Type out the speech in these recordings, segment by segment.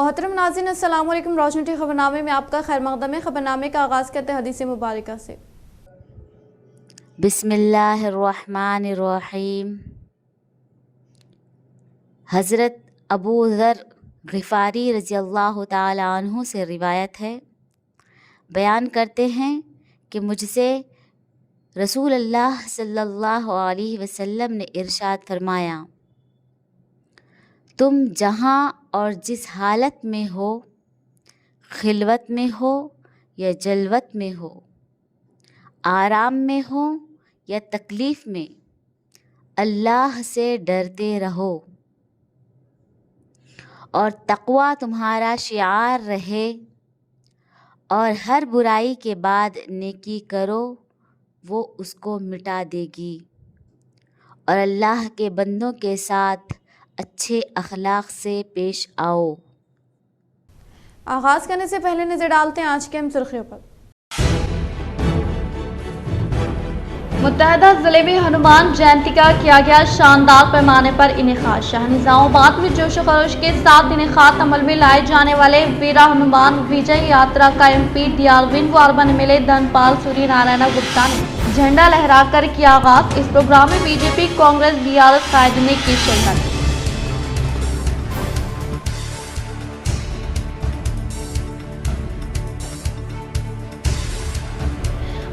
मोहतरम नाज़रीन, अस्सलाम वालेकुम। रोशनी खबरनामे में आपका खैर मक़दम है। खबरनामे का आगाज़ करते हैं हदीस मुबारका से। बिस्मिल्लाहिर्रहमानिर्रहीम। हज़रत अबू ज़र ग़िफ़ारी रज़ियल्लाहु ताला अन्हु से रिवायत है, बयान करते हैं कि मुझसे रसूल अल्लाह सल्लल्लाहु अलैहि वसल्लम ने इरशाद फरमाया, तुम जहाँ और जिस हालत में हो, खिलवत में हो या जलवत में हो, आराम में हो या तकलीफ़ में, अल्लाह से डरते रहो और तक़वा तुम्हारा शिआर रहे और हर बुराई के बाद नेकी करो, वो उसको मिटा देगी और अल्लाह के बंदों के साथ अच्छे अखलाक से पेश आओ। आगाज़ करने से पहले नज़र डालते हैं आज के अहम सुर्खियों पर। मुत्तहदा ज़िले में हनुमान जयंती का किया गया शानदार पैमाने पर इनेकाद। शाहनिज़ामाबाद में जोश खरोश के साथ इनेकाद अमल में लाए जाने वाले वीरा हनुमान विजय यात्रा का MP DRविन व अर्बन MLA धनपाल सूर्य नारायण गुप्ता ने झंडा लहराकर किया आगाज। इस प्रोग्राम में BJP, कांग्रेस, BRS कायदे ने की शिरकत।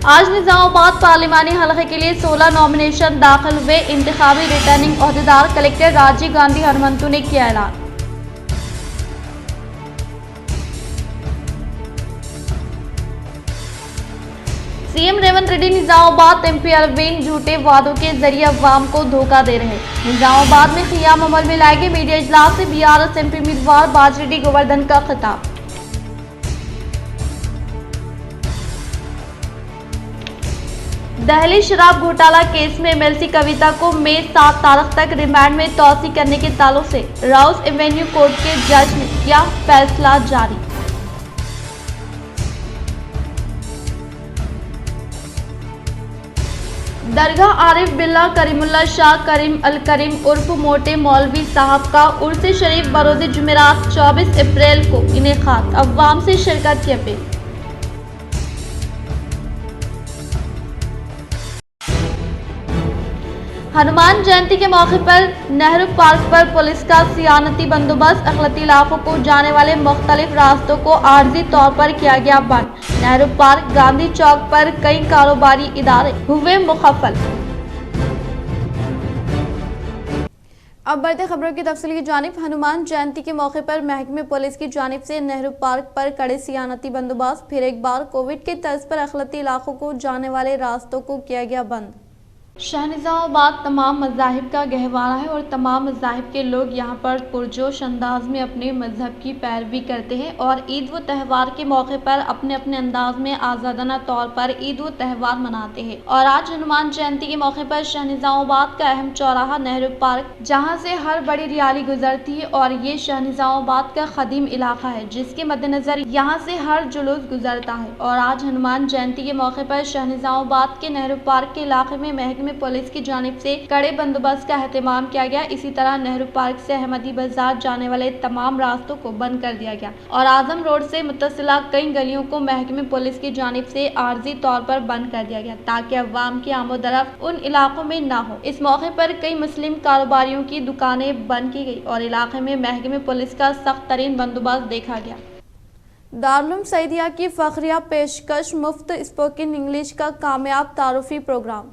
आज निजामाबाद पार्लिमानी हलके के लिए 16 नॉमिनेशन दाखिल हुए। इंतखाबी रिटर्निंग ओहदेदार कलेक्टर राजीव गांधी हनुमंतु ने किया ऐलान। CM रेवंत रेड्डी निजामाबाद MP अरविंद झूठे वादों के जरिए अवाम को धोखा दे रहे। निजामाबाद में क़ियाम अमल में लाए गए मीडिया इजलास से BRS MP उम्मीदवार बाजरेड्डी गोवर्धन का खिताब। दहली शराब घोटाला केस में MLC कविता को मई 7 तारीख तक रिमांड में तौसी करने के ताल्लुक से राउस एवेन्यू कोर्ट के जज ने किया फैसला जारी। दरगाह आरिफ बिल्ला करीमुल्लाह शाह करीम अल करीम उर्फ मोटे मौलवी साहब का उर्स शरीफ बरोज़ जुमेरात 24 अप्रैल को इनेकाद। अवाम से शिरकत की अपील। हनुमान जयंती के मौके पर नेहरू पार्क पर पुलिस का सियानती बंदोबस्त। अखलती इलाकों को जाने वाले मुख्तलिफ रास्तों को आर्जी तौर पर किया गया बंद। नेहरू पार्क, गांधी चौक पर कई कारोबारी इदारे हुए मुखफ़्फ़ल। अब बढ़ते खबरों की तफसील की जानिब। हनुमान जयंती के मौके पर महकमे पुलिस की जानिब से नेहरू पार्क पर कड़े सियानती बंदोबस्त। फिर एक बार कोविड के तर्ज पर अखलती इलाकों को जाने वाले रास्तों को किया गया बंद। शाहनिज़ामाबाद तमाम मज़ाहिब का गहवारा है और तमाम मज़ाहिब के लोग यहाँ पर पुरजोश अंदाज में अपने मज़हब की पैरवी करते हैं और ईद व त्यौहार के मौके पर अपने अपने अंदाज में आज़ादाना तौर पर ईद व त्यौहार मनाते हैं। और आज हनुमान जयंती के मौके पर शाहनिज़ामाबाद का अहम चौराहा नेहरू पार्क, जहाँ से हर बड़ी रैली गुजरती है और ये शाहनिज़ामाबाद का क़दीम इलाका है जिसके मद्देनज़र यहाँ से हर जुलूस गुजरता है। और आज हनुमान जयंती के मौके पर शाहनिज़ामाबाद के नेहरू पार्क के इलाके में महकमे पुलिस की जानिब से कड़े बंदोबस्त का एहतमाम किया गया। इसी तरह नेहरू पार्क से अहमदी बाजार जाने वाले तमाम रास्तों को बंद कर दिया गया और आजम रोड से मुत्तसिला कई गलियों को महकमे पुलिस की जानिब से आर्जी तौर पर बंद कर दिया गया ताकि अवाम की आमोदरफ्त उन इलाकों में न हो। इस मौके पर कई मुस्लिम कारोबारियों की दुकानें बंद की गई और इलाके में महकमे पुलिस का सख्त तरीन बंदोबस्त देखा गया। दारुल सईदिया की फखरिया पेशकश मुफ्त स्पोकन इंग्लिश का कामयाब तारुफी प्रोग्राम।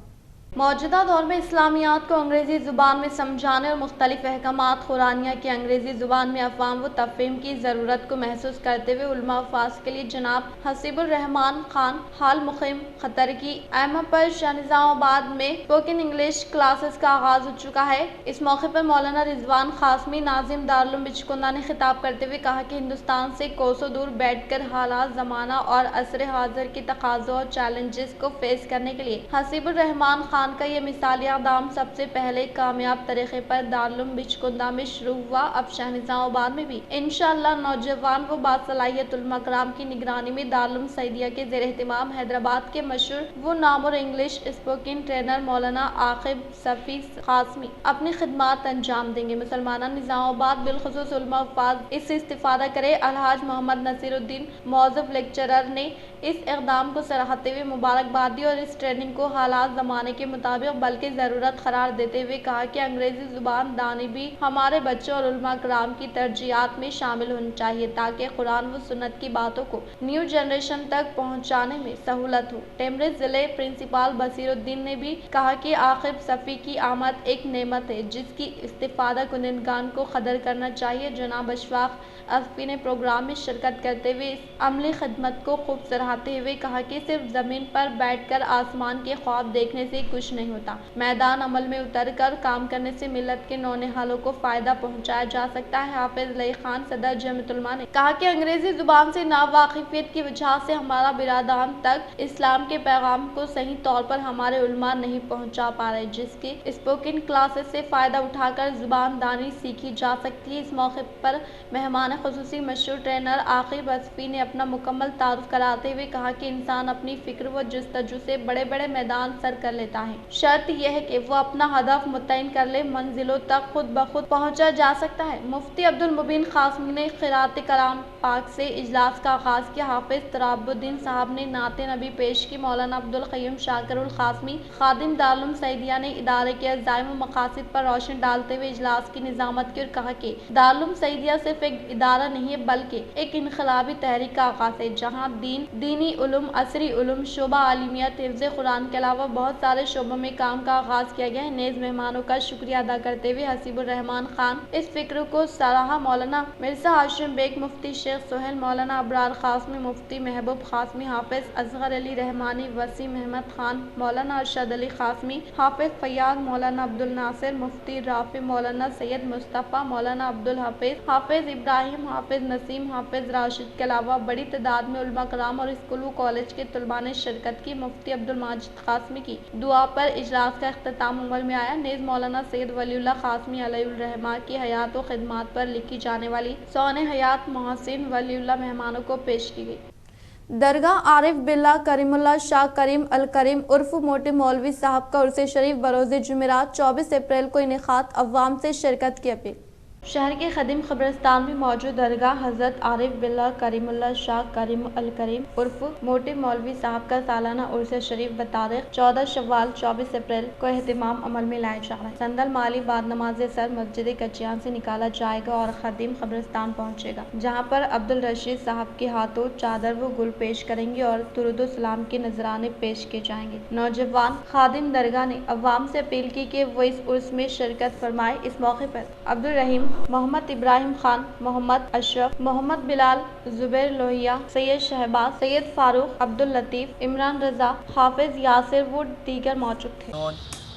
मौजूदा दौर में इस्लामियात को अंग्रेज़ी ज़ुबान में समझाने और मुख्तलिफ अहकामात कुरानिया की अंग्रेज़ी ज़ुबान में अफ़हाम व तफ़हीम की ज़रूरत को महसूस करते हुए उलमा फ़ास के लिए जनाब हसीबुर रहमान खान हाल मुक़ीम क़तर की अहम पर शाहनिज़ामाबाद में स्पोकन इंग्लिश क्लासेस का आगाज़ हो चुका है। इस मौके पर मौलाना रिजवान क़ासमी नाज़िम दारुल बिचकुंदा ने खिताब करते हुए कहा कि हिंदुस्तान से कोसों दूर बैठ कर हालात ज़माना और असर हाज़िर की तक़ाज़ों और चैलेंजेस को फेस करने के लिए हसीबुर रहमान खान रमज़ान का ये मिसाली इक़दाम सबसे पहले कामयाब तरीके पर दारुल बिचकुंदा में शुरू हुआ। अब शहनिज़ामाबाद में भी इंशाअल्लाह नौजवान व बासलाहियत उलमा कराम की निगरानी में दारुल सईदिया के ज़ेर एहतिमाम हैदराबाद के मशहूर वो नाम और इंग्लिश स्पोकन ट्रेनर मौलाना आकिब सफ़ी कासमी अपनी खिदमात अंजाम देंगे। मुसलमाना निज़ामाबाद बिलखुसूस उलमा अफ़ाज़ इससे इस्तिफ़ादा करे। अलहाज मोहम्मद नसीरुद्दीन मौजूद लेक्चरर ने इस इक़दाम को सराहते हुए मुबारकबाद दी और इस ट्रेनिंग को हालात ज़माने के मुताबिक बल्कि ज़रूरत करार देते हुए कहा कि अंग्रेज़ी ज़ुबान दानी भी हमारे बच्चों और उलमा कराम की तरजीहात में शामिल होनी चाहिए ताकि कुरान व सुन्नत की बातों को न्यू जनरेशन तक पहुँचाने में सहूलत हो। टेमरे ज़िले प्रिंसिपल बसीरुद्दीन ने भी कहा कि आकिब सफ़ी की आमद एक नेमत है जिसकी इस्तिफ़ादा कुनिंदगान को कदर करना चाहिए। जनाब अशफाक असफ़ी ने प्रोग्राम में शिरकत करते हुए इस अमली खिदमत को खूब सराहते हुए कहा कि सिर्फ ज़मीन पर बैठकर आसमान के ख्वाब देखने से कुछ नहीं होता, मैदान अमल में उतर कर काम करने से मिल्लत के नौनिहालों को फ़ायदा पहुँचाया जा सकता है। हाफिज़ लई खान सदर जमीयत उलमा ने कहा कि अंग्रेज़ी ज़ुबान से नावाकिफ़ियत की वजह से हमारा बिरादरान तक इस्लाम के पैगाम को सही तौर पर हमारे उलमा नहीं पहुँचा पा रहे, जिसके स्पोकन क्लासेस से फ़ायदा उठाकर ज़ुबान दानी सीखी जा सकती है। इस मौके पर मेहमान खुसूसी मशहूर ट्रेनर आकिब असफ़ी ने अपना मुकम्मल तारुफ कराते हुए कहा कि इंसान अपनी फ़िक्र व जस्तजू से बड़े बड़े मैदान सर कर लेता है, शर्त यह है कि वो अपना हदफ मुतय्यन कर ले, मंजिलों तक खुद ब खुद पहुँचा जा सकता है। मुफ्ती अब्दुल मुबीन कासमी ने क़िराअत कलाम पाक से इजलास का आगाज़ किया। हाफिज़ तराबुद्दीन साहब ने नाते नबी पेश की। मौलाना अब्दुल क़य्यूम शाकिरुल कासमी खादिम दारुल सईदिया ने इदारे के अज़ाइम व मक़ासिद पर रोशनी डालते हुए इजलास की निज़ामत की और कहा कि दारुल सईदिया सिर्फ एक इदारा नहीं है बल्कि एक इनक़लाबी तहरीक का आगाज़ है जहाँ दीनी उलूम, असरी उलूम, शोबा आलिमियत, हिफ्ज़ कुरान के अलावा बहुत सारे शोबों में काम का आगाज़ किया गया है। नेज़ मेहमानों का शुक्रिया अदा करते हुए हसीबुर रहमान खान इस फिक्र को सराहा। मौलाना मिर्ज़ा हाशिम बेग, मुफ्ती शेख सोहेल, मौलाना अबरार कासमी, मुफ्ती महबूब कासमी, हाफिज़ असगर अली रहमानी, वसीम अहमद खान, मौलाना अरशद अली कासमी, हाफिज़ फैयाज़, मौलाना अब्दुल नासिर, मुफ्ती राफी, मौलाना सैयद मुस्तफ़ा, मौलाना अब्दुल हफीज़, हाफिज़ इब्राहिम, हाफिज़ नसीम, हाफिज़ राशिद के अलावा बड़ी तादाद में उलमा कराम और स्कूल व कॉलेज के तलबा ने शिरकत की। मुफ्ती अब्दुल माजिद कासमी की दुआ पर इजलास का इख्तिताम अमल में आया। नेज़ मौलाना सैयद वलीउल्लाह कासमी अलैहिर रहमा की हयात व खिदमात पर लिखी जाने वाली सौने हयात मोहसिन वलीउल्लाह मेहमानों को पेश की गई। दरगाह आरिफ बिल्ला करीमुल्लाह शाह करीम अल करीम उर्फ मोटे मौलवी साहब का उर्स शरीफ बरोज़ जुमेरात 24 अप्रैल को इनेकाद, अवाम से शिरकत की अपील। शहर के खदीम क़ब्रिस्तान में मौजूद दरगाह हज़रत आरिफ बिल्ला करीमुल्लाह शाह करीम अल करीम उर्फ मोटे मौलवी साहब का सालाना उर्स शरीफ बतारीख 14 शव्वाल 24 अप्रैल को एहतिमाम अमल में लाया जा रहा है। संदल माली बाद नमाज सर मस्जिद कचियान से निकाला जाएगा और खदीम क़ब्रिस्तान पहुँचेगा, जहाँ पर अब्दुल रशीद साहब के हाथों चादर व गुल पेश करेंगे और दुरूद सलाम के नजराने पेश किए जाएंगे। नौजवान खादिम दरगाह ने अवाम से अपील की कि वो इस उर्स में शिरकत फरमाए। इस मौके पर अब्दुल रहीम, मोहम्मद इब्राहिम खान, मोहम्मद अशरफ, मोहम्मद बिलाल, जुबैर लोहिया, सैयद शहबाज, सैयद फारूक, अब्दुल लतीफ़, इमरान रजा, हाफिज यासिर वो दीगर मौजूद थे।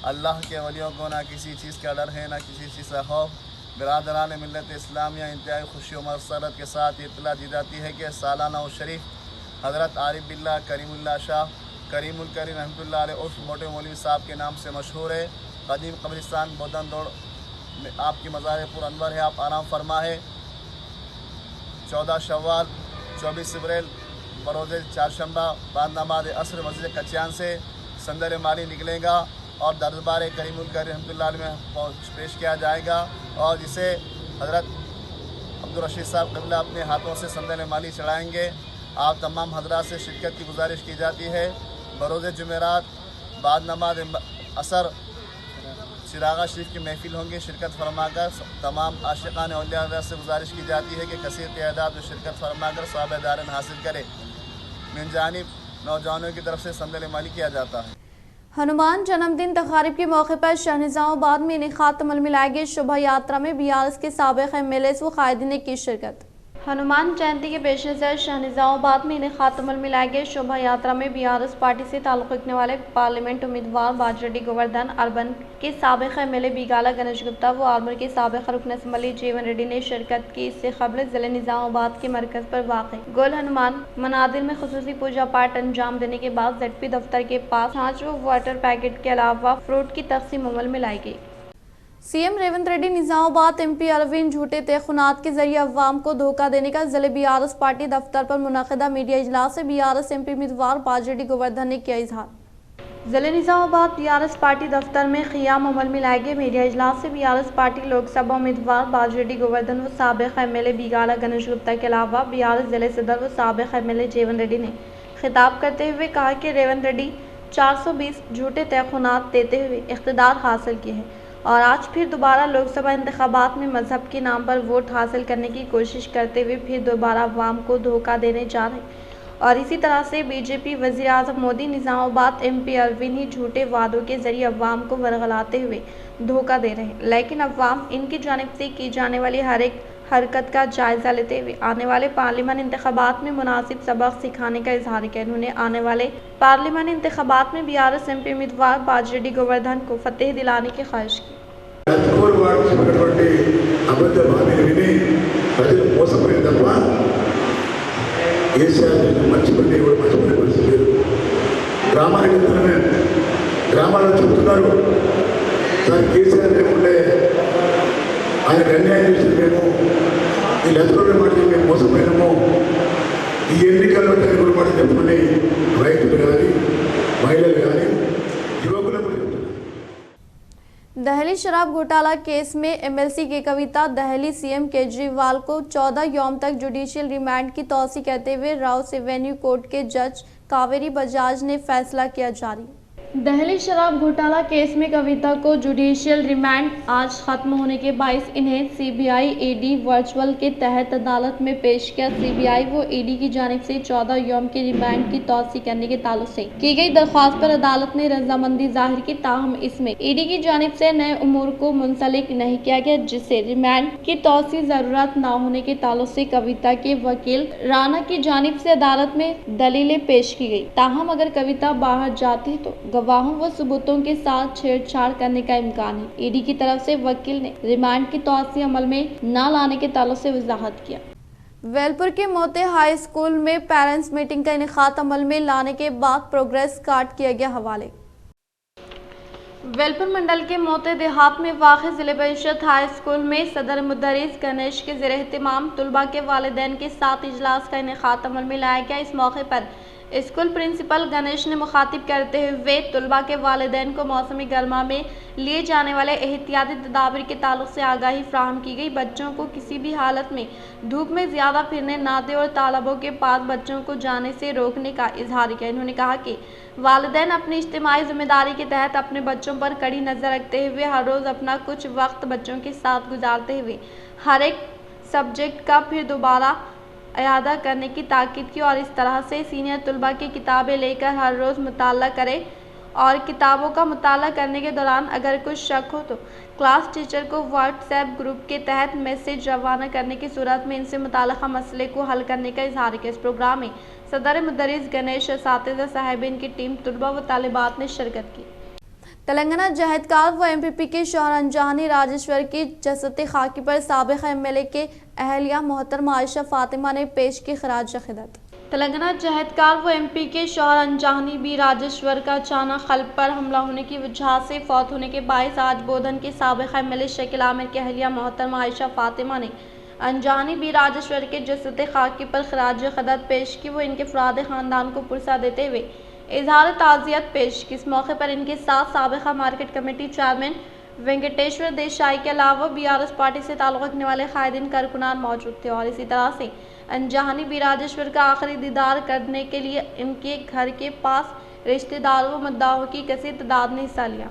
अल्लाह के वलियों को ना किसी चीज़ का डर है ना किसी चीज़ का खौफ। बिरादरान मिल्लत इस्लामिया इंतहाई खुशी और मसरत के साथ इत्तला दी जाती है कि सालाना शरीफ हज़रत आरिफ बिल्ला करीमुल्लाह शाह करीमुल करीम रहमतुल्लाह अलैह उर्फ मोटे मौलवी साहब के नाम से मशहूर है। कदीम कब्रिस्तान बोदन दौड़ में आपकी मज़ार पुर अनवर है, आप आराम फरमा है। 14 शव्वाल 24 अप्रैल बरोज़ चारशंबा बाद नमाज असर मस्जिद कचियान से संदर माली निकलेगा और दरबार करीमुल करीम रहमतुल्लाह अलैह में पेश किया जाएगा और जिसे हज़रत अब्दुल रशीद साहब क़िबला अपने हाथों से संदर माली चढ़ाएँगे। आप तमाम हज़रात से शिरकत की गुजारिश की जाती है। बरोज़ जुमेरात बाद नमाज असर चिरागा शरीफ की महफिल होंगे, शिरकत फरमाकर तमाम आशिक़ान औलिया से गुजारिश की जाती है कि कसीर तादाद में शिरकत फरमाकर सवाब दारन हासिल करे। मिन जानिब नौजवानों की तरफ से संदल माली किया जाता है। हनुमान जन्मदिन तक़रीब के मौके पर शहनिज़ामाबाद में इनेकाद अमल में लाई गई शोभा यात्रा में BRS के साबिक़ MLAs व कायदीन की शिरकत। हनुमान जयंती के पेश नज़र शाहनिजामाबाद में इनेकातुल में लाए गए शोभा यात्रा में बीआरएस पार्टी से ताल्लुक़ रखने वाले पार्लियामेंट उम्मीदवार बाजरेड्डी गोवर्धन, अर्बन के साबिक़ एमएलए बीगाला गणेश गुप्ता व आर्मर के साबिक़ रुकन असम्बली जीवन रेड्डी ने शिरकत की। इससे कबल ज़िले निज़ामाबाद के मरकज़ पर वाक़ गोल हनुमान मनादिर में खुसूसी पूजा पाठ अंजाम देने के बाद ZP दफ्तर के पास छाछ व वाटर पैकेट के अलावा फ्रूट की तकसीम अमल में लाई गई। सीएम रेवंत रेड्डी निजामाबाद MP अरविंद झूठे तहख़ुनात के जरिए अवाम को धोखा देने का ज़िले बीआरएस पार्टी दफ्तर पर मुनक़दा मीडिया इजलास से बीआरएस MP उम्मीदवार बाजरेड्डी गोवर्धन ने किया इजहार। ज़िले निजामाबाद बीआरएस पार्टी दफ्तर में क़ियाम अमल में लाए गए मीडिया इजलास से बीआरएस पार्टी लोकसभा उम्मीदवार बाजरेड्डी गोवर्धन व साबिक़ एमएलए बीगाला गणेश गुप्ता के अलावा बीआरएस ज़िले सदर व साबिक़ एमएलए जीवन रेड्डी ने खिताब करते हुए कहा कि रेवंत रेड्डी 420 झूठे तहख़ुनात देते हुए इक़्तिदार हासिल किए हैं और आज फिर दोबारा लोकसभा इंतखाबात में मजहब के नाम पर वोट हासिल करने की कोशिश करते हुए फिर दोबारा अवाम को धोखा देने जा रहे हैं। और इसी तरह से बीजेपी वज़ीर आज़म मोदी निज़ामाबाद MP अरविंद ही झूठे वादों के जरिए अवाम को वरगलाते हुए धोखा दे रहे हैं, लेकिन अवाम इनकी जानिब से की जाने वाली हर एक हरकत का जायज़ा लेते हुए आने वाले पार्लियामान इंतखाबात में मुनासिब सबक सिखाने का इजहार किया। उन्होंने आने वाले पार्लियामान इंतखाबात में बीआरएस MP उम्मीदवार बाजरेड्डी गोवर्धन को फतेह दिलाने की ख्वाहिश की। ఆయన అన్యాయం చేసి మేము ఈ లెక్కలు మాటలు మేము మోసపోయినాము ఈ ఎన్నికల్లో కూడా మాట చెప్పమని రైతులు కానీ మహిళలు కానీ యువకులకు చెప్తున్నారు। दहली शराब घोटाला केस में MLC की कविता दहली CM केजरीवाल को 14 यौम तक जुडिशियल रिमांड की तौसीह करते हुए राउस एवेन्यू कोर्ट के जज कावेरी बजाज ने फैसला किया जारी। दहली शराब घोटाला केस में कविता को जुडिशियल रिमांड आज खत्म होने के बायस इन्हें CBI ED वर्चुअल के तहत अदालत में पेश किया। CBI व ED की जानिब से 14 यौम के रिमांड की तौसीह करने के ताल्लुक से की गई दरख्वास्त पर अदालत ने रजामंदी जाहिर की, ताहम इसमें ED की जानिब से नए उमूर को मुंसलिक नहीं किया गया, जिससे रिमांड की तौसीह जरूरत न होने के ताल्लुक से कविता के वकील राना की जानिब से अदालत में दलीलें पेश की गई। ताहम अगर कविता बाहर जाती तो गवाहों व सबूतों के साथ छेड़छाड़ करने का इम्कान है। ED की तरफ से वकील ने रिमांड की तौसीह अमल में न लाने के ताल्लुक से वजाहत किया। वेलपुर के मोते हाई स्कूल में पेरेंट्स मीटिंग का इनेकाद अमल में लाने के बाद प्रोग्रेस कार्ड किया गया हवाले। वेलपुर मंडल के मोते देहात में वाक़ ज़िले परिषद हाई स्कूल में सदर मुदर्रिस गणेश के ज़ेर एहतमाम तुलबा के वालिदैन के साथ इजलास का इनेकाद अमल में लाया गया। इस मौके पर स्कूल प्रिंसिपल गणेश ने मुखातिब करते हुए तुलबा के वालिदैन को मौसमी गर्मा में लिए जाने वाले एहतियाती तदाबीर के ताल्लुक से आगाही फ्राहम की गई। बच्चों को किसी भी हालत में धूप में ज़्यादा फिरने ना दें और तालाबों के पास बच्चों को जाने से रोकने का इजहार किया। इन्होंने कहा कि वालिदैन अपनी इज्तिमाई जिम्मेदारी के तहत अपने बच्चों पर कड़ी नज़र रखते हुए हर रोज़ अपना कुछ वक्त बच्चों के साथ गुजारते हुए हर एक सब्जेक्ट का फिर दोबारा अयादा करने की ताकीद की और इस तरह से सीनियर तुलबा की किताबें लेकर हर रोज़ मुताला करें और किताबों का मुताला करने के दौरान अगर कुछ शक हो तो क्लास टीचर को व्हाट्सएप ग्रुप के तहत मैसेज रवाना करने की सूरत में इनसे मुताल्लिक़ा मसले को हल करने का इजहार किया। इस प्रोग्राम में सदर मुदर्रिस गणेश, असातिज़ा साहिबीन की टीम, तुलबा व तालिबात ने शिरकत की। तेलंगाना जहदकार व MPP के शौहर अंजहानी राजेश्वर की जसते खाकी पर साबिक़ MLA के अहलिया मोहतरमा आयशा फातिमा ने पेश की खराज अक़ीदत। तेलंगाना जहदकार व MP के शौहर अंजहानी बी राजेश्वर का अचानक क़ल्ब पर हमला होने की वजह से फौत होने के बायस आज बोधन के साबिक़ MLA शकील आमिर के अहलिया मोहतरमा आयशा फातिमा ने अंजहानी बी राजेश्वर के जसते खाकी पर खराज अक़ीदत पेश की। वो इनके फ़राद ख़ानदान को पुरसा देते हुए इजहार ताज़ियत पेश की। इस मौके पर इनके साथ साबिक़ा market committee chairman Venkateshwar Desai के अलावा BRS पार्टी से ताल्लुक़ रखने वाले कायदीन कारकुनान मौजूद थे और इसी तरह से अंजहानी बी राजेश्वर का आखिरी दीदार करने के लिए इनके घर के पास रिश्तेदारों व मुद्दाओं की कसीर तादाद ने हिस्सा लिया।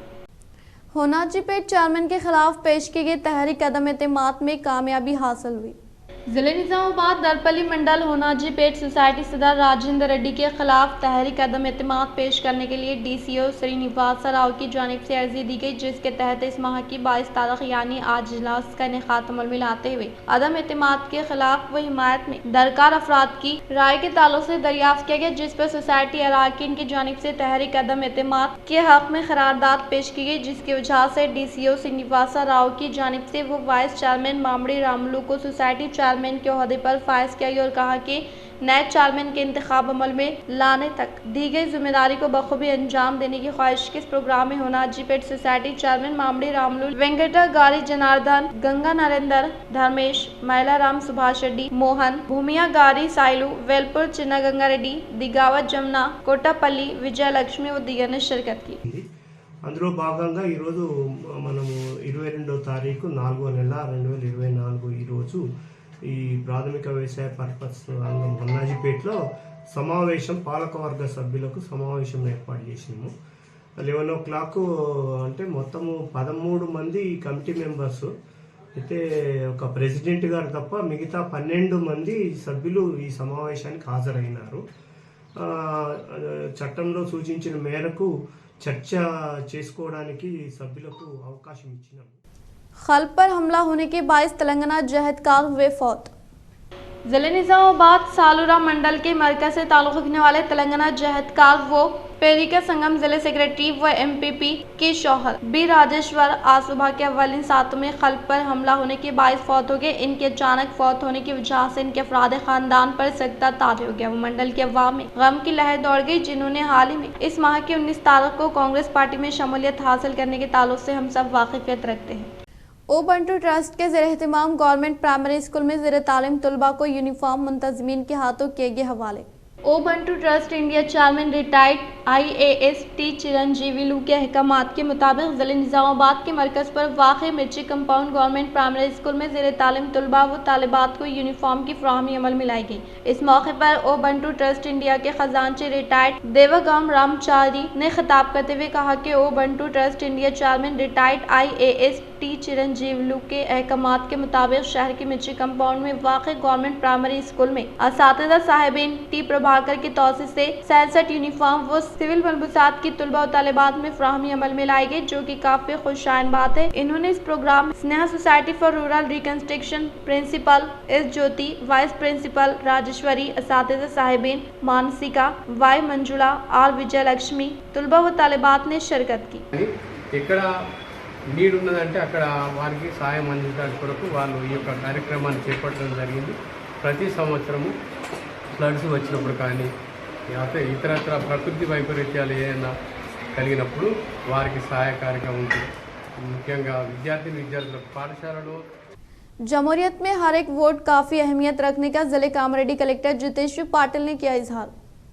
होनाजीपेट चेयरमैन के खिलाफ पेश की गई तहरीक अदम एतमाद में कामयाबी हासिल हुई। जिले निजामाबाद दरपल्ली मंडल होनाजीपेट सोसाइटी सदर राजेंद्र रेड्डी के खिलाफ तहरीक अदम एतमाद पेश करने के लिए डीसीओ श्रीनिवास राव की जानिब से अर्जी दी गई, जिसके तहत इस माह की 22 तारीख यानी आज इजलास का इनेकाद अमल में लाते हुए अदम एतमाद के खिलाफ व हिमायत में दरकार अफराद की राय के ताल्लुक से दरियाफ्त किया गया, जिस पर सोसाइटी अरकान की जानिब से तहरीक अदम एतमाद के हक में करारदाद पेश की गई, जिसकी वजह से डीसीओ श्रीनिवास राव की जानिब से वो वाइस चेयरमैन मामड़ी रामलू को सोसाइटी चेयरमैन के ओहदे पर फायज किया गया और कहा कि नए चेयरमैन के इंतखाब अमल में लाने तक दी गई जिम्मेदारी को बखूबी अंजाम देने की ख्वाहिश के इस प्रोग्राम में होनाजीपेट सोसाइटी चेयरमैन मामड़ी रामलू, वेंकटा गारी जनार्दन, गंगा नरेंद्र, धर्मेश, मैलाराम, सुभाष रेड्डी, मोहन, भूमिया गारी, साइलू, वेलपुर, चिन्ना गंगा रेड्डी, दिगावत जमुना, कोटापल्ली, विजय लक्ष्मी व दीगर ने शिरकत की। అందులో భాగంగా ఈరోజు మనము 22వ తారీఖు 4వ నెల 2024 ఈరోజు ఈ ప్రాథమిక వ్యవసాయ పర్పస్ అంగం హొన్నాజీపేటలో సమావేశం పాలకవర్గ సభ్యులకు సమావేశం ఏర్పాటు చేసినాము. 11 o'clock అంటే మొత్తము 13 మంది కమిటీ మెంబర్స్ అయితే ఒక ప్రెసిడెంట్ గారు తప్ప మిగతా 12 మంది సభ్యులు ఈ సమావేశానికి హాజరైనారు. చట్టంలో సూచించిన మేరకు చర్చ చేసుకోవడానికి సభ్యులకు అవకాశం ఇచ్చినాము. खल पर हमला होने के बायस तेलंगाना जहदकार हुए फौत। जिले निजामाबाद सालूरा मंडल के मरकज से ताल्लुक़ रखने वाले तेलंगाना जहदकार वो पेरिका संगम जिले सेक्रेटरी व एमपीपी के शौहर बी राजेश्वर आज सुबह के अव्वलिन सातों में खल पर हमला होने के बायस फौत हो गए। इनके अचानक फौत होने की वजह से इनके अफराद खानदान पर सख्ता तार हो गया। वो मंडल के अवाम में गम की लहर दौड़ गई, जिन्होंने हाल ही में इस माह की 19 तारीख को कांग्रेस पार्टी में शमूलियत हासिल करने के ताल्लुक से हम सब वाकिफियत रखते हैं। ओबंटू ट्रस्ट के ज़ेर एहतमाम गवर्नमेंट प्राइमरी स्कूल में ज़ेर तालीम तलबा को यूनिफॉर्म मुंतज़मीन के हाथों किए गए हवाले। Ubuntu trust India chairman retired IAS T Chiranjeevulu के अहकामात के मुताबिक ज़िले निज़ामाबाद के मरकज़ पर वाक़ मिर्ची कंपाउंड गवर्नमेंट प्राइमरी स्कूल में ज़ेर तालीम तलबा व तालिबात को यूनिफॉर्म की फ्राहमी अमल में लाई गई। इस मौके पर ओबंटू ट्रस्ट इंडिया के खजांची रिटायर्ड देवागाम रामचारी ने खिताब करते हुए कहा कि Ubuntu trust India chairman retired IAS T Chiranjeevulu के अहकामात के मुताबिक शहर के मिर्ची कंपाउंड में वाक़ गवर्नमेंट प्राइमरी स्कूल में असातिज़ा साहिबीन टी प्रभाकर की तौसीर से 67 यूनिफॉर्म व सिविल मलबूसात की तुलबा और तालिबात में फ्राहमी अमल में लाई गई, जो कि काफी खुशाइन बात है। इन्होंने इस प्रोग्राम में Sneha society for rural reconstruction principal S Jyoti, vice principal Rajeshwari, असातिज़ा साहिबीन मानसिका, वाई मंजुला, आर विजय लक्ष्मी, तुलबा व तालिबात ने शिरकत की। ఇక్కడ నీడ్ ఉన్నదంటే అక్కడ వారికి సహాయం అందించడానికి కొరకు వాళ్ళు ఈ యొక్క కార్యక్రమాన్ని చేపట్టడం జరిగింది. ప్రతి సంవత్సరము ఫ్లడ్స్ వచ్చినప్పుడు కానీ ఇతరత్ర ప్రకృతి వైపరీత్యాలు ఏదైనా కలిగినప్పుడు వారికి సహాయకారిగా ఉంటుంది. ముఖ్యంగా విద్యార్థులకు పాఠశాలలో जमहूरियत में हर एक वोट काफी अहमियत रखने का जिले कामरेड्डी कलेक्टर जितेश्वर पाटिल ने किया इजहार।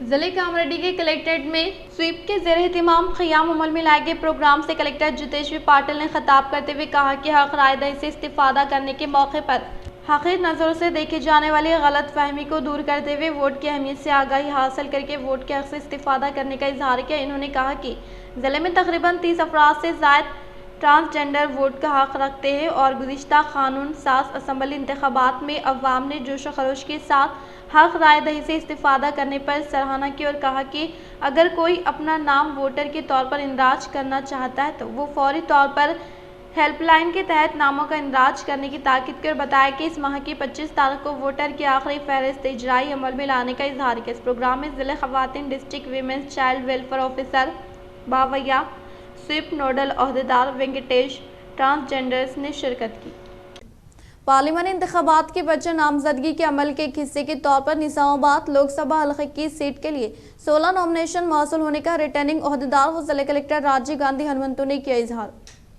जिले कामरेड्डी के कलेक्ट्रेट में स्वीप के ज़ेर एहतमाम क़याम अमल में लाए गए प्रोग्राम से कलेक्टर जितेश्वर पाटिल ने खिताब करते हुए कहा कि हक रायदही से इस्तिफादा करने के मौके पर हक़ीक़ नज़रों से देखे जाने वाली गलत फहमी को दूर करते हुए वोट की अहमियत से आगाही हासिल करके वोट के हक़ से इस्तिफादा करने का इजहार किया। इन्होंने कहा कि ज़िले में तकरीबन 30 अफराद से ज़ायद ट्रांसजेंडर वोट का हक़ रखते हैं और गुज़िश्ता कानून साज असम्बली इंतखाबात में अवाम ने जोश खरोश के साथ हक रायदही से इस्तिफादा करने पर सराहना की और कहा कि अगर कोई अपना नाम वोटर के तौर पर इंदराज करना चाहता है तो वो फौरी तौर पर हेल्पलाइन के तहत नामों का इंदराज करने की ताकीद की और बताया कि इस माह की 25 तारीख को वोटर की आखिरी फहरिस्त इजराई अमल में लाने का इजहार किया। इस प्रोग्राम में ज़िले ख़वातीन district women's child welfare officer Bavaiah, SVEEP nodal अहदेदार वेंकटेश, ट्रांसजेंडर्स ने शिरकत की। पार्लिमानी इंतखाबात की बच्चे नामजदगी के अमल के एक हिस्से के तौर पर निजामाबाद लोकसभा हल्के की सीट के लिए 16 नॉमिनेशन मौसूल होने का रिटर्निंग अहदेदार व जिला कलेक्टर राजीव गांधी हनुमंतु ने किया इजहार।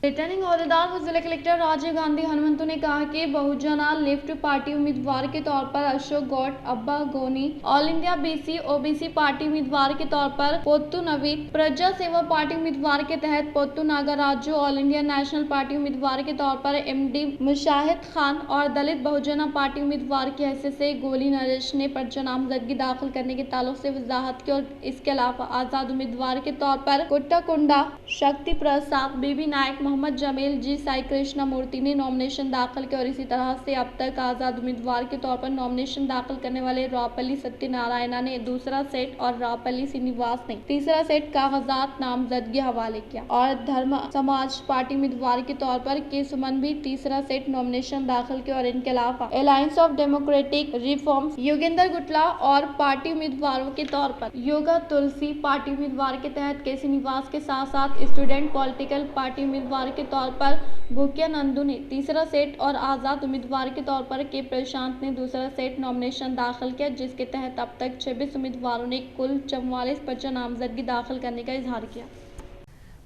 रिटर्निंग अहदेदार व जिला कलेक्टर राजीव गांधी हनुमंतु ने कहा कि बहुजन लेफ्ट पार्टी उम्मीदवार के तौर पर अशोक गौड, अब्बा गोनी, all India BC OBC party उम्मीदवार के तौर पर पोत्तू नवीद, प्रजा सेवा पार्टी उम्मीदवार के तहत Pottu Nagaraju, All India National Party उम्मीदवार के तौर पर MD मुशाहिद खान और दलित बहुजन पार्टी उम्मीदवार की हैसियत से गोली नरेश ने पर्चा नामजदगी दाखिल करने के ताल्लुक से वजाहत की और इसके अलावा आजाद उम्मीदवार के तौर पर कुट्टा कुंडा, शक्ति प्रसाद, बीबी नायक, मोहम्मद जमील जी साई कृष्णा मूर्ति ने नॉमिनेशन दाखिल किया और इसी तरह से अब तक आज़ाद उम्मीदवार के तौर पर नॉमिनेशन दाखिल करने वाले रावपल्ली सत्यनारायणा ने दूसरा सेट और रावपल्ली श्रीनिवास ने तीसरा सेट कागजात नामजदगी हवाले किया और धर्म समाज पार्टी उम्मीदवार के तौर पर के सुमन भी तीसरा सेट नॉमिनेशन दाखिल किया और इनके अलावा Alliance of Democratic Reforms Yogendra Gutla और पार्टी उम्मीदवारों के तौर पर योगा तुलसी पार्टी उम्मीदवार के तहत के श्रीनिवास के साथ साथ स्टूडेंट पॉलिटिकल पार्टी उम्मीदवार के तौर पर भूकिया नंदू ने तीसरा सेट और आज़ाद उम्मीदवार के तौर पर के प्रशांत ने दूसरा सेट नॉमिनेशन दाखिल किया, जिसके तहत अब तक 26 उम्मीदवारों ने कुल 44 पर्चा नामजदगी दाखिल करने का इजहार किया।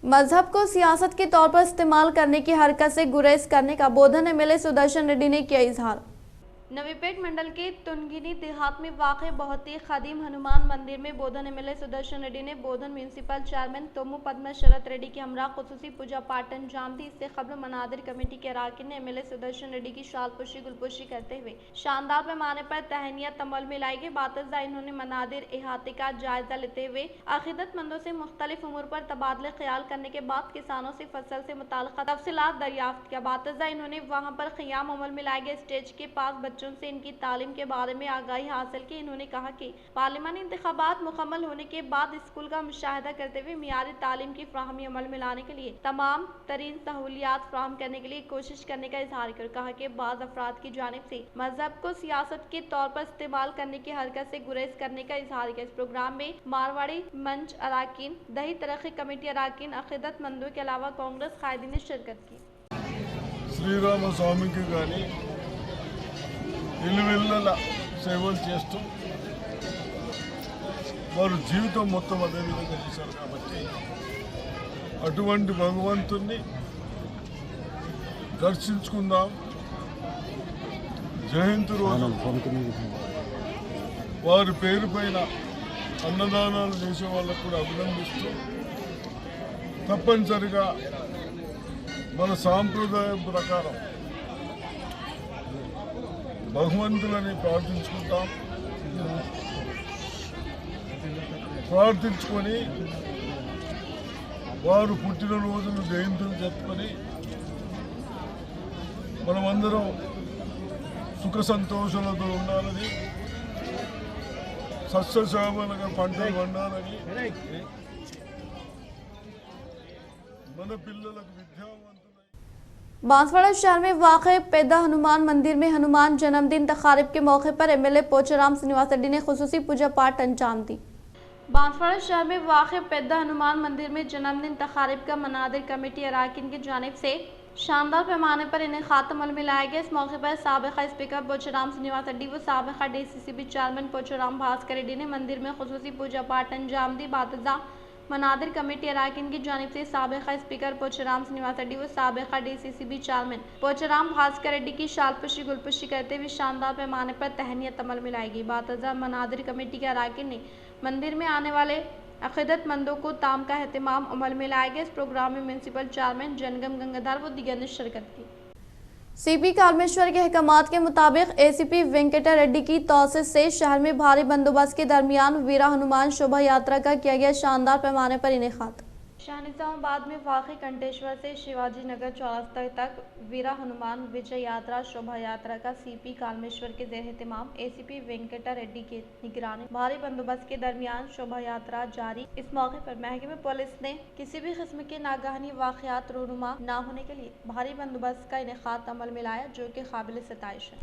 मजहब को सियासत के तौर पर इस्तेमाल करने की हरकत से गुरेज करने का बोधन एमएलए सुदर्शन रेड्डी ने किया इजहार। नवीपेट मंडल के तुनगिनी देहात में वाक़ बहुत ही कदीम हनुमान मंदिर में बोधन एमएलए सुदर्शन रेड्डी ने बोधन म्यूनसिपल चेयरमैन तोमू पद्मा शरत रेड्डी के हमरा खुसूसी पूजा पाठ अंजाम दी। इससे कबल मनादिर कमेटी के अराकीन ने एमएलए सुदर्शन रेड्डी की शालपुशी गुलपुशी करते हुए शानदार पैमाने पर तहनीत अमल में लाई गई। बातज़ा इन्होंने मनादिर इहाते का जायजा लेते हुए अकीदतमंदों से मुख्तलिफ उमूर पर तबादले ख्याल करने के बाद किसानों से फसल से मुताल्लिक़ तफसीलात दरियाफ्त किया। बातज़ा इन्होंने वहाँ पर क़ियाम अमल में लाए गए स्टेज के पास बच्चों से इनकी तालीम के बारे में आगाही हासिल की। इन्होंने कहा कि पार्लिमानी इंतखाबात मुकम्मल होने के बाद स्कूल का मुशाहिदा करते हुए मियारी तालीम की फ्राहमी अमल में लाने के लिए तमाम तरीन सहूलियात फ्राहम करने के लिए कोशिश करने का इजहार कर कहा कि बाज़ अफराद की जानिब से मजहब को सियासत के तौर पर इस्तेमाल करने की हरकत से गुरेज करने का इजहार किया। इस प्रोग्राम में मारवाड़ी मंच अराकीन, दही तरक्की कमेटी अराकीन, अकीदतमंदों के अलावा कांग्रेस कायदीन ने शिरकत की। శ్రీరామ స్వామికి కానీ ఇల్లువెల్లల సేవలు చేస్తూ వారు జీవితం మొత్తం అదే విధంగా చేశారు కాబట్టి అటువంటి భగవంతుణ్ణి దర్శించుకుందాం. జయంతి రోజు వారి పేరు పైన అన్నదానాలు చేసే వాళ్ళకు కూడా అభినందిస్తూ తప్పనిసరిగా మన సాంప్రదాయం ప్రకారం భగవంతులని ప్రార్థించుకుంటాం. ప్రార్థించుకొని వారు పుట్టినరోజులు జయంతులు జరుపుకొని మనమందరం సుఖ సంతోషాలతో ఉండాలని, సస్యశ్యామలంగా పంటలు పండాలని, మన పిల్లలకు విద్యావంతులు बांसवाड़ा शहर में वाक़े पैदा हनुमान मंदिर में हनुमान जन्मदिन तकारीब के मौके पर एमएलए पोचाराम श्रीनिवास रेड्डी ने खुसूसी पूजा पाठ अंजाम दी। बांसवाड़ा शहर में वाक़े पैदा हनुमान मंदिर में जन्मदिन तकारीब का मनादिर कमेटी अराकीन की जानिब से शानदार पैमाने पर इनेकाद अमल में लाया गया। इस मौके पर साबिक़ा स्पीकर पोचाराम श्रीनिवास रेड्डी व साबिक़ा DCCB चेयरमैन पोचाराम भास्कर रेड्डी ने मंदिर में खुसूसी पूजा पाठ अंजाम दी। बातज़ा मनादिर कमेटी अराकीन की जानिब से साबिक़ा स्पीकर पोचाराम श्रीनिवास रेड्डी व साबिक़ा DCCB चेयरमैन पोचाराम भास्कर रेड्डी की शालपुशी गुलपुशी करते हुए शानदार पैमाने पर तहनीत अमल में लाई गई। बातज़ा मनादिर कमेटी के अराकीन ने मंदिर में आने वाले अक़ीदतमंदों को ताम का एहतमाम अमल में लाया गया। इस प्रोग्राम में म्यूनसिपल चेयरमैन जनगम गंगाधर व दीगर ने शिरकत की। CP कालमेश्वर के अहकामात के मुताबिक ACP वेंकटा रेड्डी की तौसीफ से शहर में भारी बंदोबस्त के दरमियान वीरा हनुमान शोभा यात्रा का किया गया शानदार पैमाने पर इनेकाद। शाहनिजामाबाद में वाक़ई कंटेश्वर से शिवाजी नगर चौरास्ता तक वीरा हनुमान विजय यात्रा शोभा यात्रा का CP कालमेश्वर के ज़ेर एहतमाम ACP वेंकटा रेड्डी के निगरानी भारी बंदोबस्त के दरमियान शोभा यात्रा जारी। इस मौके पर महकमे पुलिस ने किसी भी किस्म के नागहानी वाक़यात रूनुमा न होने के लिए भारी बंदोबस्त का इनेकाद अमल में लाया, जो कि काबिल सिताइश है।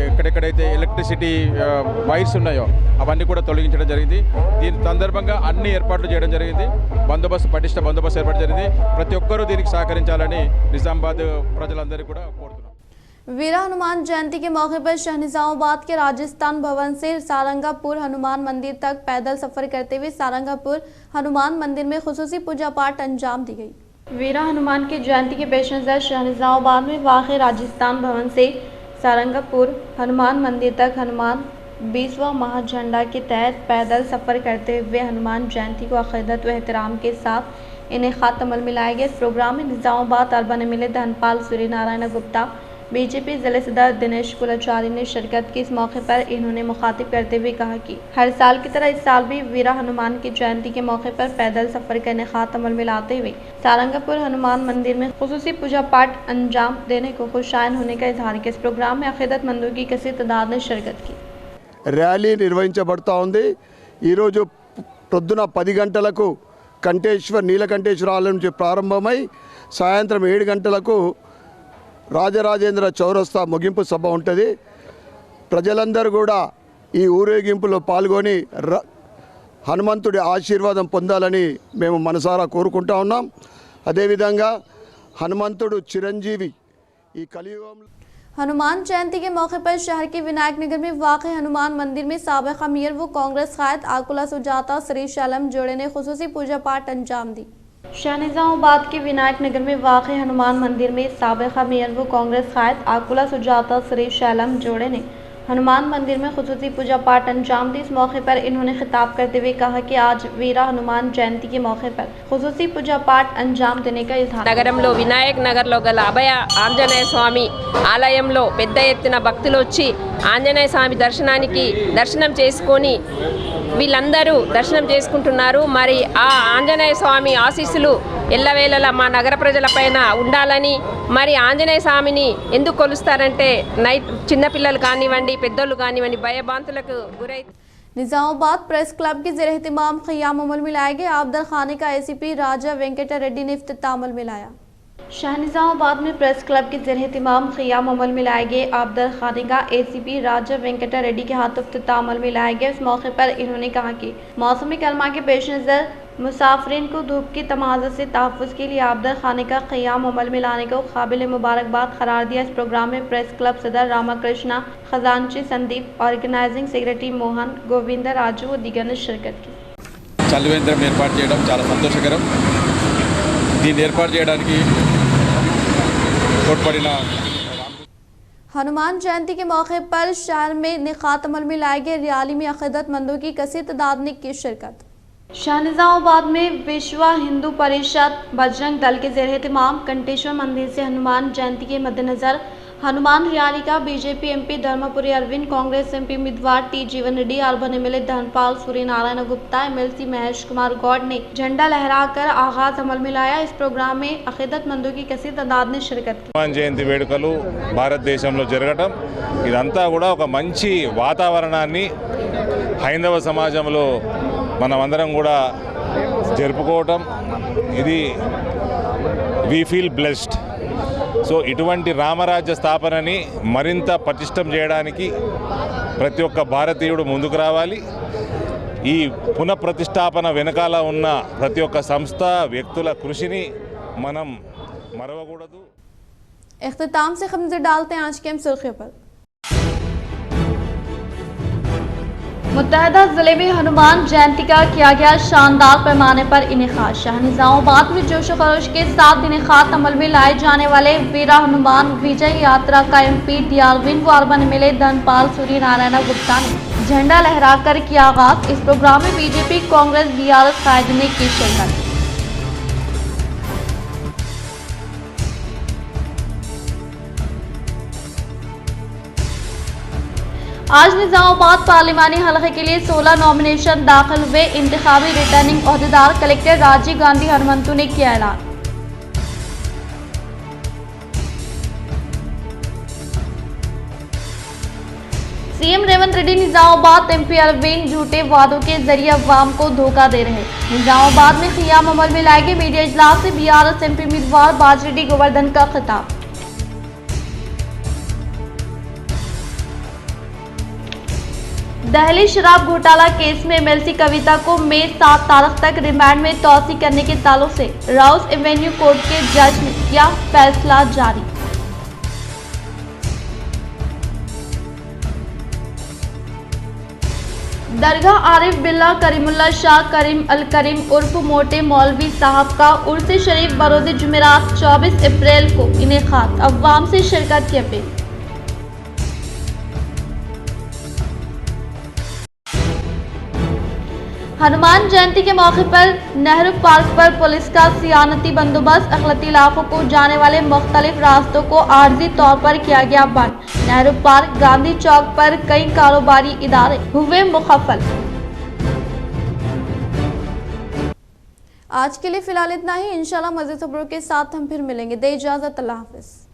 ఎక్కడెక్కడైతే ఎలక్ట్రిసిటీ వైర్స్ ఉన్నాయో అవన్నీ కూడా తొలగించడం జరిగింది. దీని సందర్భంగా అన్ని ఏర్పాట్లు చేయడం జరిగింది. బందోబస్తు పటిష్ట బందోబస్తు ఏర్పాటు జరిగింది. ప్రతి ఒక్కరూ దీనికి సహకరించాలని నిజామాబాద్ ప్రజలందరికీ కూడా కోరుతున్నాం. वीरा हनुमान जयंती के मौके पर शाहनिजामाबाद के राजस्थान भवन से सारंगापुर हनुमान मंदिर तक पैदल सफर करते हुए सारंगापुर हनुमान मंदिर में खुसूसी पूजा पाठ अंजाम दी गई। वीरा हनुमान की जयंती के पेश नज़र शाहनिजामाबाद में वाक़ राजस्थान भवन से सारंगापुर हनुमान मंदिर तक हनुमान 20वां महाझंडा के तहत पैदल सफ़र करते हुए हनुमान जयंती को अक़ीदत व एहतराम के साथ इनेकाद अमल में लाया गया। इस प्रोग्राम में Nizamabad urban MLA Dhanpal Surya Narayana Gupta, BJP जिले सदर दिनेश कुलाचारी ने शिरकत की। इस मौके पर इन्होंने मुखातिब करते हुए कहा कि हर साल की तरह इस साल भी वीरा हनुमान की जयंती के मौके पर पैदल सफर का इनेकाद अमल में लाते हुए सारंगापुर हनुमान मंदिर में खुसूसी पूजा पाठ अंजाम देने को खुशाइन होने का इजहार किया। इस प्रोग्राम में अकीदतमंदों की कसीर तादाद ने शिरकत की। ర్యాలీ నిర్వహించబడుతూ ఉంది। ఈరోజు పొద్దున 10 గంటలకు నీలకంఠేశ్వర ఆలయం నుంచి ప్రారంభమై సాయంత్రం 7 గంటలకు రాజరాజేంద్ర చౌరస్తా ముగింపు సభ ఉంటుంది। ప్రజలందరూ కూడా ఈ ఊరేగింపులో పాల్గొని హనుమంతుడి ఆశీర్వాదం పొందాలని మేము మనసారా కోరుకుంటా ఉన్నాం। అదేవిధంగా హనుమంతుడు చిరంజీవి ఈ కలియుగంలో। हनुमान जयंती के मौके पर शहर के विनायक नगर में वाक़ हनुमान मंदिर में साबिक़ अमीर व कांग्रेस कायद आकुला सुजाता श्री शैलम जोड़े ने खुसूसी पूजा पाठ अंजाम दी। शहर निज़ामाबाद के विनायक नगर में वाक़ हनुमान मंदिर में साबिक़ अमीर व कांग्रेस कायद आकुला सुजाता श्री शैलम जोड़े ने हनुमान मंदिर में खुसूसी पूजा पाठ अंजाम दी। इस मौके पर इन्होंने खिताब करते हुए कहा कि आज वीरा हनुमान जयंती के मौके पर खुसूसी पूजा पाठ अंजाम देने का इजहार। నగరంలో వినాయక్ నగర్లో గల అభయ ఆంజనేయ స్వామి ఆలయంలో పెద్ద ఎత్తున భక్తులు వచ్చి ఆంజనేయ స్వామి దర్శనం చేసుకొని వీళ్ళందరూ దర్శనం చేసుకుంటున్నారు। మరి ఆ ఆంజనేయ స్వామి ఆశీస్సులు ఎల్లవేళలా మా నగర ప్రజలపైన ఉండాలని, మరి ఆంజనేయ స్వామిని ఎందుకు కొలుస్తారంటే నైట్ చిన్నపిల్లలు కానివ్వండి పెద్దోళ్ళు కానివ్వండి భయభ్రాంతులకు గురై। निज़ामाबाद प्रेस क्लब के ज़ेर एहतिमाम क़ियाम अमल में लाए गए आबदर खाने का ACP राजा वेंकट रेड्डी ने इफ्तिताह अमल में लाया। शहर निज़ामाबाद में प्रेस क्लब के ज़ेर एहतिमाम क़ियाम अमल में लाए गए आबदर खाने का ACP राजा वेंकट रेड्डी के हाथ इफ्तिताह अमल में लाया गया। इस मौके पर इन्होंने कहा कि मौसमी करमा के पेश नज़र मुसाफिरीन को धूप की तमाज़त से तहफ़्फ़ुज़ के लिए आबदर खाने का क़ियाम अमल में लाने को काबिल मुबारकबाद करार दिया। इस प्रोग्राम में प्रेस क्लब सदर रामाकृष्णा, खजानची संदीप, ऑर्गेनाइजिंग सेक्रेटरी मोहन, गोविंदा राजू व दीगर ने शिरकत की। చలివేంద్రం ఏర్పాటు చేయడం చాలా సంతోషకరం। దీన్ని ఏర్పాటు చేయడానికి తోడ్పడిన हनुमान जयंती के मौके पर शहर में इनेकाद अमल में लाए गए रैली में अक़ीदतमंदों की कसीर तादाद ने की शिरकत। शहर निज़ामाबाद में विश्व हिंदू परिषद बजरंग दल के ज़ेर एहतिमाम कंटेश्वर मंदिर से हनुमान जयंती के मद्देनज़र हनुमान रैली का BJP MP Dharmapuri Arvind, Congress MP उम्मीदवार T Jeevan Reddy, urban MLA Dhanpal Surya Narayana Gupta, MLC Mahesh Kumar Goud ने झंडा लहराकर आगाज अमल में लाया। इस प्रोग्राम में अक़ीदतमंदों की कसीर तादाद ने शिरकत की। హనుమాన్ జయంతి వేడుకలు భారతదేశంలో జరగటం ఇదంతా కూడా ఒక మంచి వాతావరణాన్ని హైందవ సమాజంలో మనమందరం కూడా జరుపుకోవటం, ఇది వి ఫీల్ బ్లెస్డ్। సో ఇటువంటి రామరాజ్య స్థాపనని మరింత పటిష్టం చేయడానికి ప్రతి ఒక్క భారతీయుడు ముందుకు రావాలి। ఈ పునఃప్రతిష్టాపన వెనకాల ఉన్న ప్రతి ఒక్క సంస్థ వ్యక్తుల కృషిని మనం మరవకూడదు। इख्तिताम से हम नजर डालते हैं आज की अहम सुर्खियों पर। मुत्तहदा जिले में हनुमान जयंती का किया गया शानदार पैमाने पर इनेकाद। शहर निज़ामाबाद में जोश खरोश के साथ इनेकाद अमल में लाए जाने वाले वीरा हनुमान विजय यात्रा का MP D अरविंद व अर्बन MLA धनपाल सूर्य नारायण गुप्ता ने झंडा लहराकर किया आगाज। इस प्रोग्राम में बीजेपी, कांग्रेस, BRS कायद ने की शिरकत। आज निज़ामाबाद पार्लिमानी हलके के लिए 16 नॉमिनेशन दाखिल हुए। इंतखाबी रिटर्निंग ओहदेदार कलेक्टर राजीव गांधी हनुमंतु ने किया ऐलान। CM रेवंत रेड्डी निज़ामाबाद MP अरविंद झूठे वादों के जरिए अवाम को धोखा दे रहे। निज़ामाबाद में क़ियाम अमल में लाए गए मीडिया इजलास से BRS MP उम्मीदवार बाजरेड्डी गोवर्धन का खिताब। दहली शराब घोटाला केस में MLC कविता को मई 7 तारीख तक रिमांड में तौसी करने के ताल्लुक से राउस एवेन्यू कोर्ट के जज ने किया फैसला जारी। दरगाह आरिफ बिल्ला करीमुल्ला शाह करीम अल करीम उर्फ मोटे मौलवी साहब का उर्स शरीफ बरोज़ जुमेरात 24 अप्रैल को इनेकाद। अवाम से शिरकत की अपील। हनुमान जयंती के मौके पर नेहरू पार्क पर पुलिस का सियानती बंदोबस्त। अखलती इलाकों को जाने वाले मुख्तलिफ रास्तों को आर्जी तौर पर किया गया बंद। नेहरू पार्क, गांधी चौक पर कई कारोबारी इदारे हुए मुखफ़्फ़ल। आज के लिए फिलहाल इतना ही। इंशाल्लाह मज़ीद खबरों के साथ हम फिर मिलेंगे। दे इजाज़त, अल्लाह हाफ़िज़।